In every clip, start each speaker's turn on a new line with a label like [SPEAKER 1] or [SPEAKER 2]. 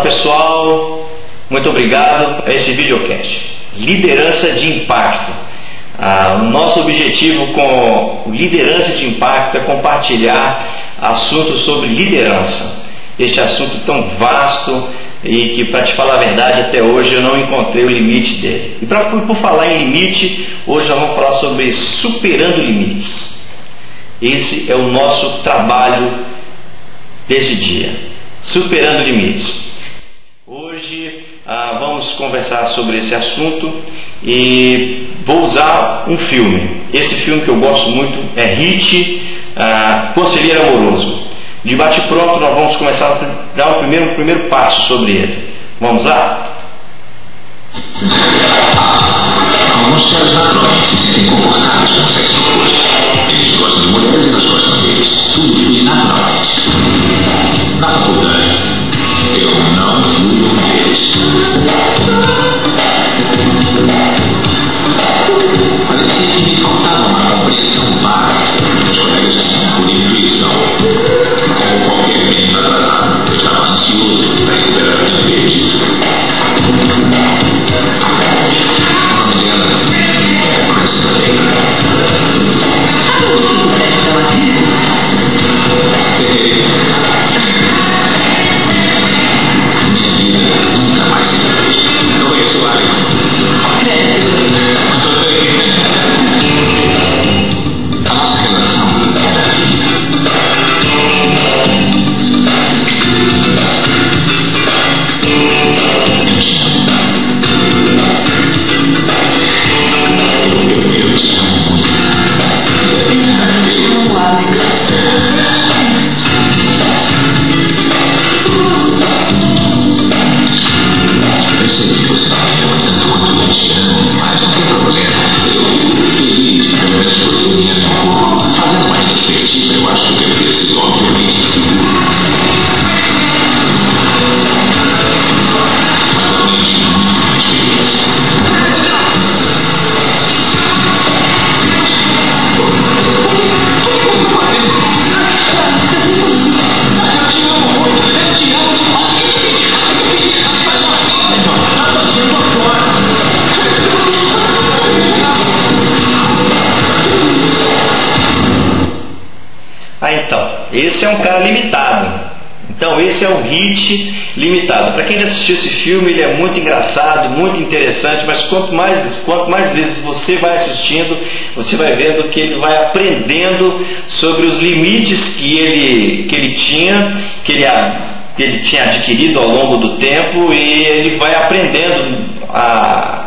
[SPEAKER 1] pessoal, muito obrigado a esse videocast. Liderança de impacto. O nosso objetivo com liderança de impacto é compartilhar assuntos sobre liderança. Este assunto tão vasto e que, para te falar a verdade, até hoje eu não encontrei o limite dele. E por falar em limite, hoje nós vamos falar sobre superando limites. Esse é o nosso trabalho desse dia, superando limites. Hoje vamos conversar sobre esse assunto e vou usar um filme. Esse filme que eu gosto muito é Hit, Conselheiro Amoroso. De bate pronto nós vamos começar a dar um primeiro passo sobre ele. Vamos lá?
[SPEAKER 2] Alguns caras naturalmente se sentem confortáveis com sexo oposto. Eles gostam de mulheres e elas gostam deles. Tudo flui naturalmente. Na faculdade, eu não fui um deles. Parecia que me faltava uma compreensão básica. Os colegas tinham por intuição. Como qualquer menino atrasado, eu estava ansioso para recuperar o tempo perdido. O nome dela é Crystal.
[SPEAKER 1] Esse é um cara limitado. Então esse é um Hit limitado. Para quem já assistiu esse filme, ele é muito engraçado, muito interessante, mas quanto mais vezes você vai assistindo, você vai vendo que ele vai aprendendo sobre os limites que ele tinha adquirido ao longo do tempo, e ele vai aprendendo a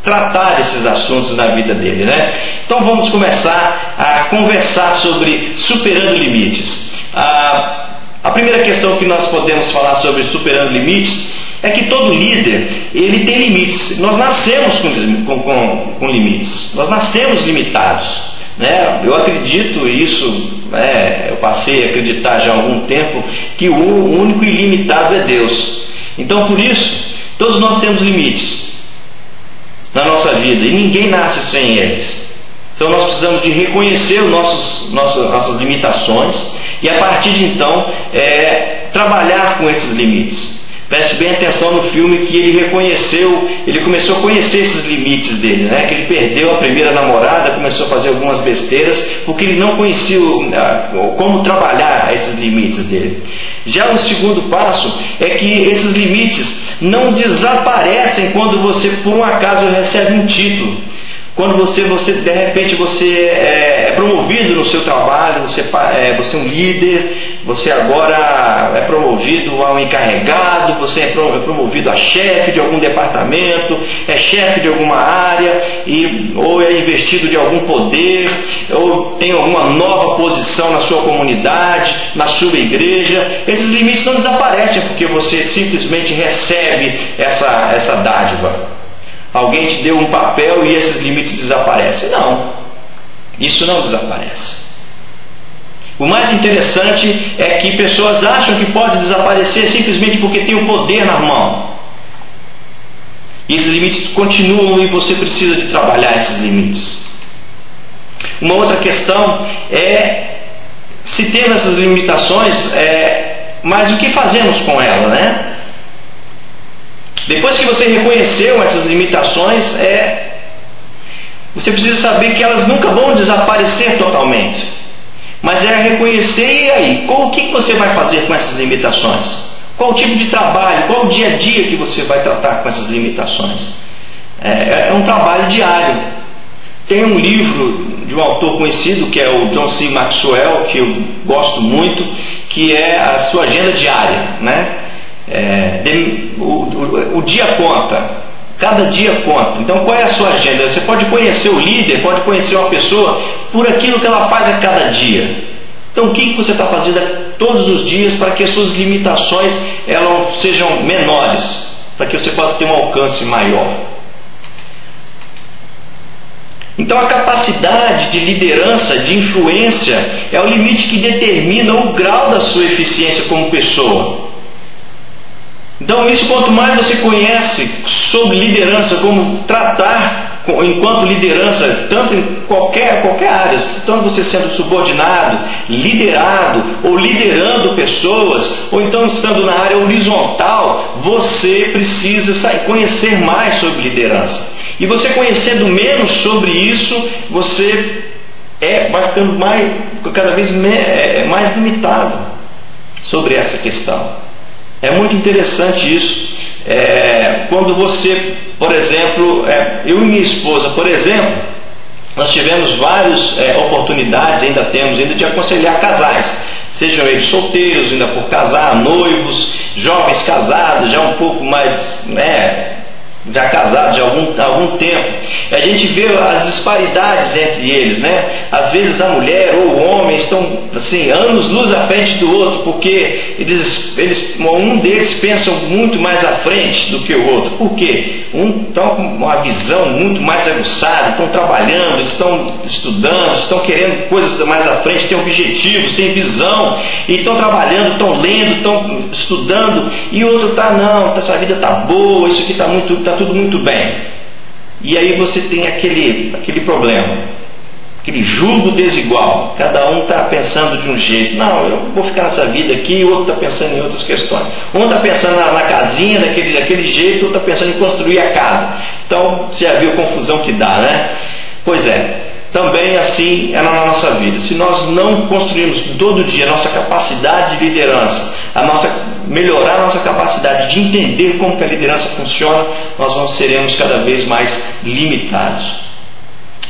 [SPEAKER 1] tratar esses assuntos na vida dele, né? Então vamos começar a conversar sobre superando limites. A primeira questão que nós podemos falar sobre superando limites é que todo líder, ele tem limites. Nós nascemos com limites. Nós nascemos limitados, né? Eu acredito isso, eu passei a acreditar já há algum tempo que o único ilimitado é Deus. Então por isso, todos nós temos limites na nossa vida, e ninguém nasce sem eles. Então nós precisamos de reconhecer nossas limitações e, a partir de então, trabalhar com esses limites. Preste bem atenção no filme que ele começou a conhecer esses limites dele, né? Que ele perdeu a primeira namorada, começou a fazer algumas besteiras, porque ele não conhecia como trabalhar esses limites dele. Já o segundo passo é que esses limites não desaparecem quando você, por um acaso, recebe um título. Quando você de repente é promovido no seu trabalho, você é um líder, você agora é promovido a um encarregado, você é promovido a chefe de algum departamento, é chefe de alguma área, ou é investido de algum poder, ou tem alguma nova posição na sua comunidade, na sua igreja. Esses limites não desaparecem porque você simplesmente recebe essa dádiva. Alguém te deu um papel e esses limites desaparecem. Não, isso não desaparece. O mais interessante é que pessoas acham que pode desaparecer simplesmente porque tem o poder na mão. E esses limites continuam e você precisa de trabalhar esses limites. Uma outra questão é, se temos essas limitações, mas o que fazemos com ela, né? Depois que você reconheceu essas limitações, você precisa saber que elas nunca vão desaparecer totalmente. Mas reconhecer, e aí? O que você vai fazer com essas limitações? Qual o tipo de trabalho, qual o dia a dia que você vai tratar com essas limitações? É um trabalho diário. Tem um livro de um autor conhecido, que é o John C. Maxwell, que eu gosto muito, que é a sua agenda diária, né? O dia conta, cada dia conta. Então qual é a sua agenda? Você pode conhecer o líder, pode conhecer uma pessoa por aquilo que ela faz a cada dia. Então o que você está fazendo todos os dias para que as suas limitações elas sejam menores, para que você possa ter um alcance maior? Então a capacidade de liderança, de influência, é o limite que determina o grau da sua eficiência como pessoa. Então isso, quanto mais você conhece sobre liderança, como tratar enquanto liderança, tanto em qualquer área, tanto você sendo subordinado, liderado, ou liderando pessoas, ou então estando na área horizontal, você precisa conhecer mais sobre liderança. E você conhecendo menos sobre isso, você vai ficando cada vez mais limitado sobre essa questão. É muito interessante isso. Quando você, por exemplo, eu e minha esposa, por exemplo, nós tivemos várias oportunidades, ainda temos, de aconselhar casais, sejam eles solteiros, ainda por casar, noivos, jovens casados, já um pouco mais, já casados há algum tempo. A gente vê as disparidades entre eles, né? Às vezes a mulher ou o homem estão assim, anos-luz à frente do outro, porque um deles pensa muito mais à frente do que o outro. Por quê? Um está com uma visão muito mais aguçada, estão trabalhando, estão estudando, estão querendo coisas mais à frente, têm objetivos, têm visão, e estão trabalhando, estão lendo, estão estudando, e o outro essa vida está boa, isso aqui está tudo muito bem. E aí você tem aquele problema, aquele julgo desigual. Cada um está pensando de um jeito. Não, eu vou ficar nessa vida aqui, o outro está pensando em outras questões. Um está pensando na casinha daquele jeito, o outro está pensando em construir a casa. Então, você já viu a confusão que dá, né? Pois é, também assim é na nossa vida. Se nós não construirmos todo dia a nossa capacidade de liderança, melhorar a nossa capacidade de entender como que a liderança funciona, nós seremos cada vez mais limitados.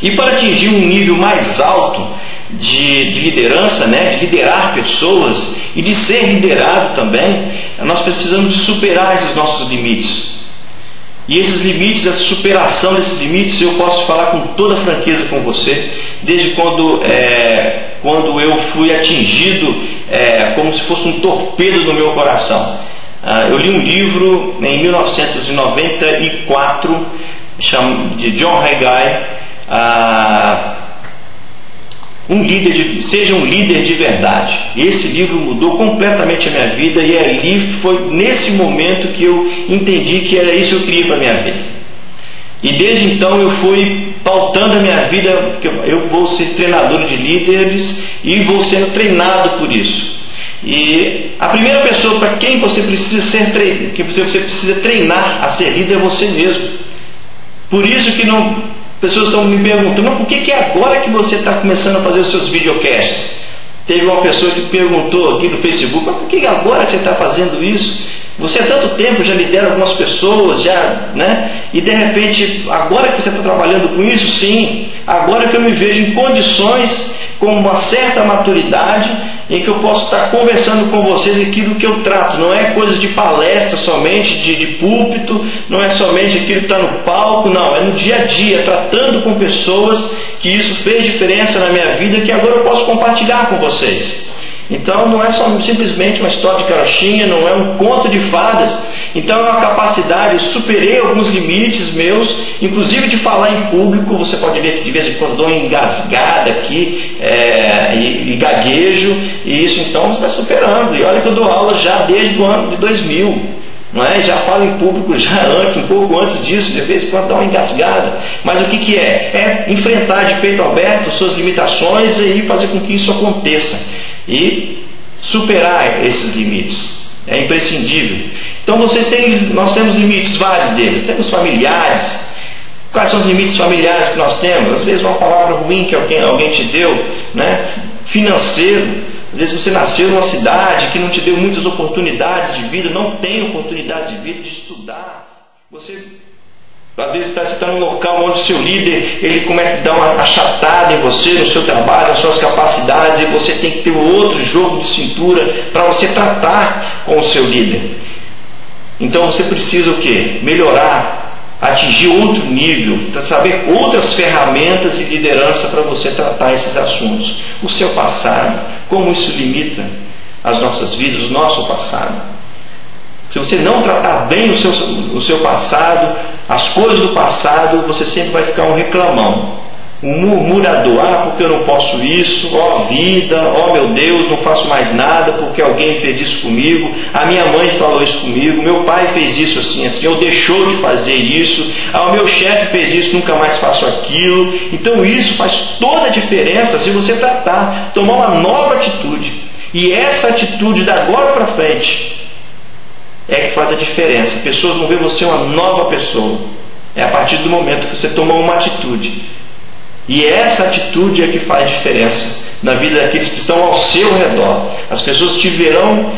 [SPEAKER 1] E para atingir um nível mais alto de liderança, de liderar pessoas e de ser liderado também, nós precisamos de superar esses nossos limites. E esses limites, a superação desses limites, eu posso falar com toda franqueza com você, desde quando eu fui atingido como se fosse um torpedo no meu coração. Eu li um livro em 1994 de John Haggai, Seja um líder de verdade. Esse livro mudou completamente a minha vida, e foi nesse momento que eu entendi que era isso que eu queria para a minha vida. E desde então eu fui pautando a minha vida, porque eu vou ser treinador de líderes e vou sendo treinado por isso. E a primeira pessoa para quem você precisa você precisa treinar a ser líder é você mesmo. Por isso que pessoas estão me perguntando, por que agora que você está começando a fazer os seus videocasts? Teve uma pessoa que perguntou aqui no Facebook, mas por que agora que você está fazendo isso? Você há tanto tempo já lidera algumas pessoas, e de repente, agora que você está trabalhando com isso, sim, agora que eu me vejo em condições, com uma certa maturidade, em que eu posso estar conversando com vocês aquilo que eu trato. Não é coisa de palestra somente, de púlpito, não é somente aquilo que está no palco, não, é no dia a dia, tratando com pessoas, que isso fez diferença na minha vida, que agora eu posso compartilhar com vocês. Então não é simplesmente uma história de carochinha, não é um conto de fadas. Então é uma capacidade, eu superei alguns limites meus, inclusive de falar em público. Você pode ver que de vez em quando dou uma engasgada aqui e gaguejo, e isso então está superando. E olha que eu dou aula já desde o ano de 2000, não é? Já falo em público um pouco antes disso, de vez em quando dá uma engasgada. Mas o que é? É enfrentar de peito aberto suas limitações e fazer com que isso aconteça. E superar esses limites. É imprescindível. Então nós temos limites vários deles. Temos familiares. Quais são os limites familiares que nós temos? Às vezes uma palavra ruim que alguém te deu, né? Financeiro. Às vezes você nasceu numa cidade que não te deu muitas oportunidades de vida, não tem oportunidades de vida, de estudar. Você às vezes você está num local onde o seu líder ele começa a dar uma achatada em você, no seu trabalho, nas suas capacidades, e você tem que ter outro jogo de cintura para você tratar com o seu líder. Então você precisa o quê? Melhorar, atingir outro nível, saber outras ferramentas de liderança para você tratar esses assuntos. O seu passado, como isso limita as nossas vidas, o nosso passado. Se você não tratar bem o seu passado, as coisas do passado, você sempre vai ficar um reclamão, um murmurador. Porque eu não posso isso, vida, meu Deus, não faço mais nada porque alguém fez isso comigo, a minha mãe falou isso comigo, meu pai fez isso assim, eu deixou de fazer isso, o meu chefe fez isso, nunca mais faço aquilo. Então isso faz toda a diferença se você tratar, tomar uma nova atitude. E essa atitude da agora para frente é que faz a diferença. As pessoas vão ver você uma nova pessoa. É a partir do momento que você tomou uma atitude. E essa atitude é que faz diferença na vida daqueles que estão ao seu redor. As pessoas te verão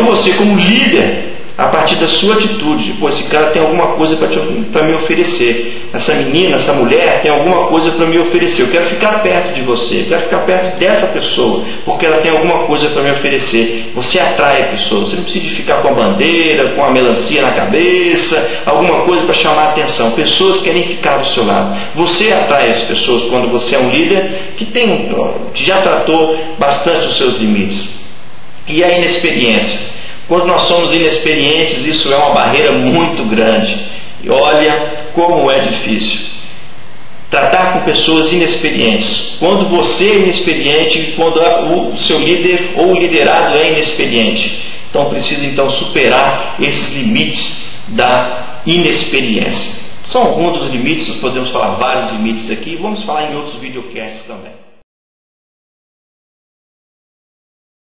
[SPEAKER 1] você como líder a partir da sua atitude. Esse cara tem alguma coisa para me oferecer. Essa menina, essa mulher tem alguma coisa para me oferecer. Eu quero ficar perto de você, eu quero ficar perto dessa pessoa, porque ela tem alguma coisa para me oferecer. Você atrai pessoas. Você não precisa ficar com a bandeira, com a melancia na cabeça, alguma coisa para chamar a atenção. Pessoas querem ficar do seu lado. Você atrai as pessoas quando você é um líder que já tratou bastante os seus limites. E a inexperiência. Quando nós somos inexperientes, isso é uma barreira muito grande. E olha como é difícil tratar com pessoas inexperientes. Quando você é inexperiente e quando o seu líder ou o liderado é inexperiente. Então precisa superar esses limites da inexperiência. São alguns dos limites, nós podemos falar vários limites aqui, vamos falar em outros videocasts também.